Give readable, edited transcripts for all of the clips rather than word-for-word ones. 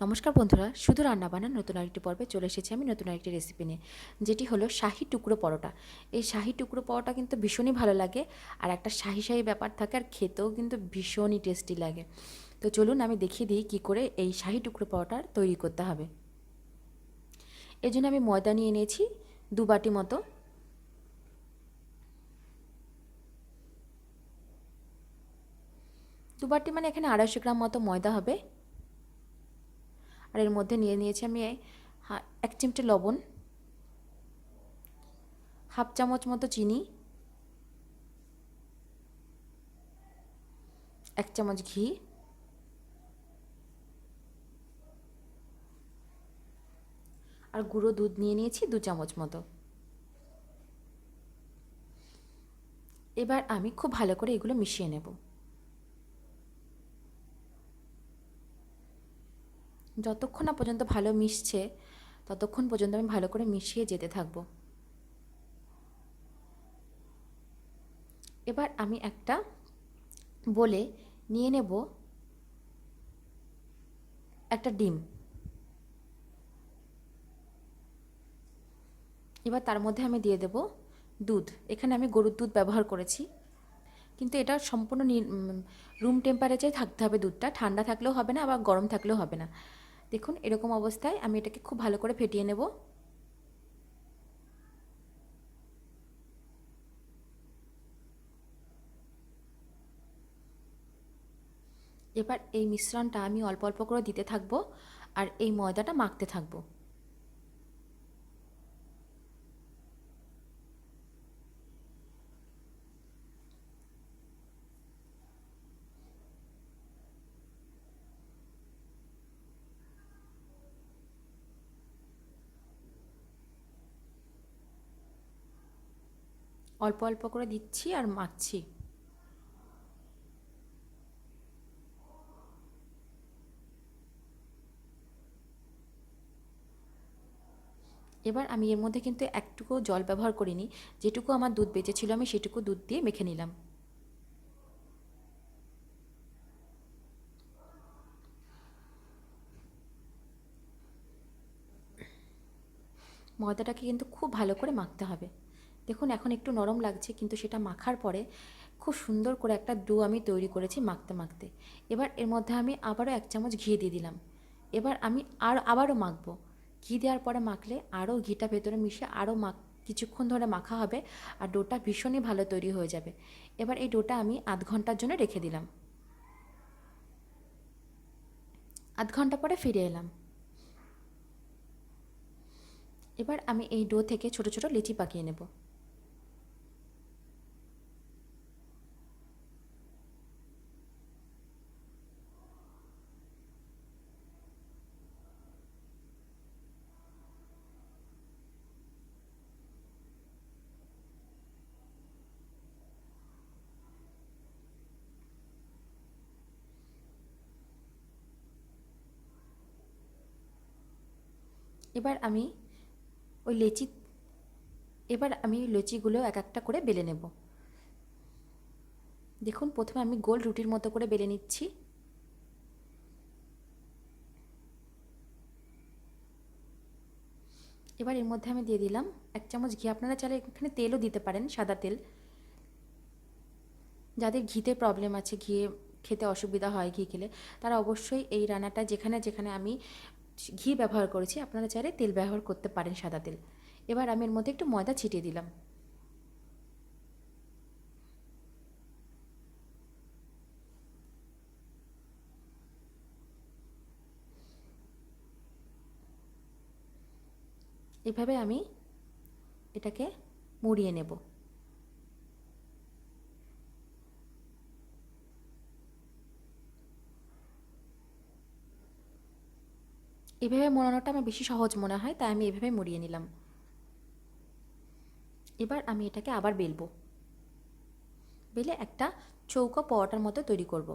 নমস্কার বন্ধুরা, শুধু রান্নাবান্নার নতুন আরেকটি পর্বে চলে এসেছি আমি নতুন আরেকটি রেসিপি নিয়ে, যেটি হলো শাহি টুকরো পরোটা। এই শাহি টুকরো পরোটা কিন্তু ভীষণই ভালো লাগে, আর একটা শাহি শাহি ব্যাপার থাকে, আর খেতেও কিন্তু ভীষণই টেস্টি লাগে। তো চলুন আমি দেখিয়ে দিই কী করে এই শাহি টুকরো পরোটা তৈরি করতে হবে। এই জন্য আমি ময়দা নিয়ে নিয়েছি 2 বাটি মতো। দু বাটি মানে এখানে 250 গ্রাম মতো ময়দা হবে। আর এর মধ্যে নিয়ে নিয়েছি আমি 1 চিমটে লবণ, হাফ চামচ মতো চিনি, 1 চামচ ঘি, আর গুঁড়ো দুধ নিয়ে নিয়েছি 2 চামচ মতো। এবার আমি খুব ভালো করে এগুলো মিশিয়ে নেব। যতক্ষণ না পর্যন্ত ভালো মিশছে ততক্ষণ পর্যন্ত আমি ভালো করে মিশিয়ে যেতে থাকবো। এবার আমি একটা বলে নিয়ে নেব একটা ডিম। এবার তার মধ্যে আমি দিয়ে দেব দুধ। এখানে আমি গরুর দুধ ব্যবহার করেছি, কিন্তু এটা সম্পূর্ণ রুম টেম্পারেচারে থাকতে হবে। দুধটা ঠান্ডা থাকলেও হবে না, আবার গরম থাকলেও হবে না। দেখুন এরকম অবস্থায় আমি এটাকে খুব ভালো করে ফেটিয়ে নেব। এবার এই মিশ্রণটা আমি অল্প অল্প করে দিতে থাকবো, আর এই ময়দাটা মাখতে থাকবো। অল্প অল্প করে দিচ্ছি আর মাখছি। এবার আমি এর মধ্যে কিন্তু একটুকু জল ব্যবহার করিনি। যেটুকু আমার দুধ বেঁচেছিল আমি সেটুকু দুধ দিয়ে মেখে নিলাম। ময়দাটাকে কিন্তু খুব ভালো করে মাখতে হবে। দেখুন এখন একটু নরম লাগছে, কিন্তু সেটা মাখার পরে খুব সুন্দর করে একটা ডো আমি তৈরি করেছি মাখতে মাখতে। এবার এর মধ্যে আমি আবারও 1 চামচ ঘি দিয়ে দিলাম। এবার আমি আবারও মাখবো। ঘি দেওয়ার পরে মাখলে আরও ঘিটা ভেতরে মিশে আরও কিছুক্ষণ ধরে মাখা হবে, আর ডোটা ভীষণই ভালো তৈরি হয়ে যাবে। এবার এই ডোটা আমি আধ ঘন্টার জন্য রেখে দিলাম। আধ ঘন্টা পরে ফিরে এলাম। এবার আমি এই ডো থেকে ছোট ছোট লিচি পাকিয়ে নেব। এবার আমি ওই লেচি এবার আমি লুচিগুলো এক একটা করে বেলে নেব। দেখুন প্রথমে আমি গোল রুটির মতো করে বেলে নিচ্ছি। এবার এর মধ্যে আমি দিয়ে দিলাম 1 চামচ ঘি। আপনারা চাইলে এখানে তেলও দিতে পারেন, সাদা তেল। যাদের ঘিতে প্রবলেম আছে, ঘি খেতে অসুবিধা হয় ঘি খেলে, তারা অবশ্যই এই রান্নাটা যেখানে যেখানে আমি ঘি ব্যবহার করেছি আপনারা চাইলে তেল ব্যবহার করতে পারেন, সাদা তেল। এবার আমি এর মধ্যে একটু ময়দা ছিটিয়ে দিলাম। এভাবে আমি এটাকে মুড়িয়ে নেব। এভাবে মোড়ানোটা আমার বেশি সহজ মনে হয়, তাই আমি এভাবে মুড়িয়ে নিলাম। এবার আমি এটাকে আবার বেলবো। বেলে একটা চৌকো পরোটার মতো তৈরি করব।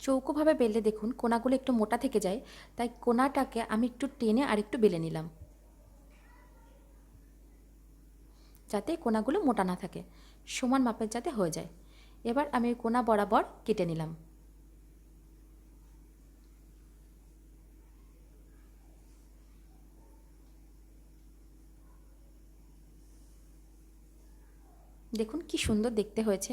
চৌকোভাবে বেললে দেখুন কোনাগুলো একটু মোটা থেকে যায়, তাই কোনাটাকে আমি একটু টেনে আর একটু বেলে নিলাম, যাতে কোনাগুলো মোটা না থাকে, সমান মাপের যাতে হয়ে যায়। এবার আমি ওই কোনা বরাবর কেটে নিলাম। দেখুন কি সুন্দর দেখতে হয়েছে।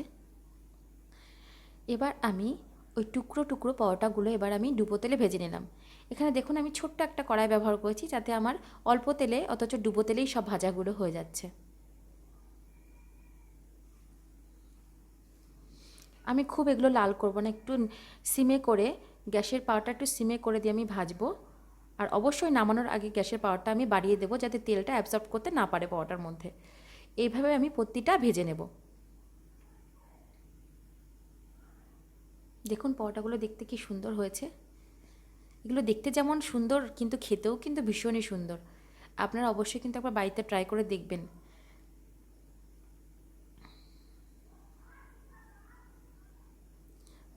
এবার আমি ওই টুকরো টুকরো পরোটাগুলো এবার আমি ডুবো তেলে ভেজে নিলাম। এখানে দেখুন আমি ছোট্ট একটা কড়াই ব্যবহার করেছি, যাতে আমার অল্প তেলে অথচ ডুবো তেলেই সব ভাজাগুলো হয়ে যাচ্ছে। আমি খুব এগুলো লাল করব না, একটু সিমে করে, গ্যাসের পাওয়ারটা একটু সিমে করে দিয়ে আমি ভাজবো। আর অবশ্যই নামানোর আগে গ্যাসের পাওয়ারটা আমি বাড়িয়ে দেবো, যাতে তেলটা অ্যাবসর্ব করতে না পারে পরোটার মধ্যে। এইভাবে আমি প্রতিটা ভেজে নেব। দেখুন পরোটাগুলো দেখতে কি সুন্দর হয়েছে। এগুলো দেখতে যেমন সুন্দর, কিন্তু খেতেও কিন্তু ভীষণই সুন্দর। আপনারা অবশ্যই কিন্তু একবার বাড়িতে ট্রাই করে দেখবেন।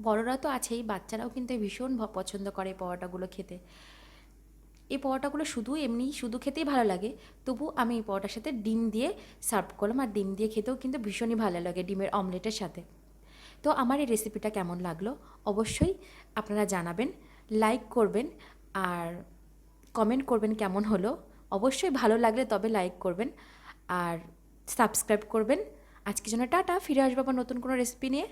বড়রা তো আছেই, বাচ্চারাও কিন্তু ভীষণ পছন্দ করে এই পরোটাগুলো খেতে। এই পরোটাগুলো শুধু এমনি শুধু খেতেই ভালো লাগে, তবু আমি এই পরোটার সাথে ডিম দিয়ে সার্ভ করলাম, আর ডিম দিয়ে খেতেও কিন্তু ভীষণই ভালো লাগে ডিমের অমলেটের সাথে। তো আমার এই রেসিপিটা কেমন লাগলো অবশ্যই আপনারা জানাবেন, লাইক করবেন আর কমেন্ট করবেন কেমন হলো। অবশ্যই ভালো লাগলে তবে লাইক করবেন আর সাবস্ক্রাইব করবেন। আজকের জন্য টাটা, ফিরে আসবো আবার নতুন কোনো রেসিপি নিয়ে।